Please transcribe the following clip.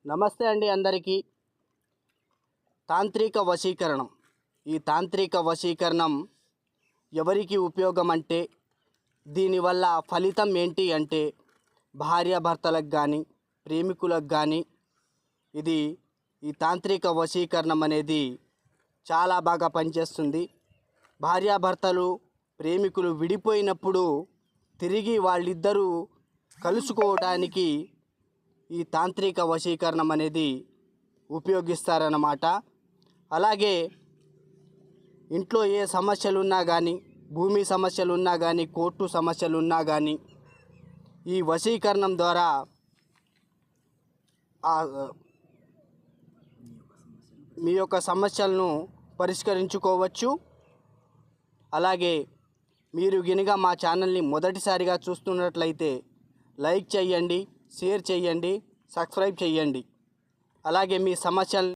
నమస్తే అండి అందరికీ. తాంత్రిక వశీకరణం. ఈ తాంత్రిక వశీకరణం ఎవరికి ఉపయోగం అంటే, దీనివల్ల ఫలితం ఏంటి అంటే, భార్యాభర్తలకు కానీ ప్రేమికులకు కానీ ఈ తాంత్రిక వశీకరణం అనేది చాలా బాగా పనిచేస్తుంది. భార్యాభర్తలు ప్రేమికులు విడిపోయినప్పుడు తిరిగి వాళ్ళిద్దరూ కలుసుకోవడానికి ఈ తాంత్రిక వశీకరణం అనేది ఉపయోగిస్తారన్నమాట. అలాగే ఇంట్లో ఏ సమస్యలున్నా కానీ, భూమి సమస్యలున్నా కానీ, కోర్టు సమస్యలున్నా కానీ ఈ వశీకరణం ద్వారా మీ యొక్క సమస్యలను పరిష్కరించుకోవచ్చు. అలాగే మీరు గినక మా ఛానల్ని మొదటిసారిగా చూస్తున్నట్లయితే లైక్ చేయండి, షేర్ చేయండి, సబ్స్క్రైబ్ చేయండి. అలాగే మీ సమస్యలు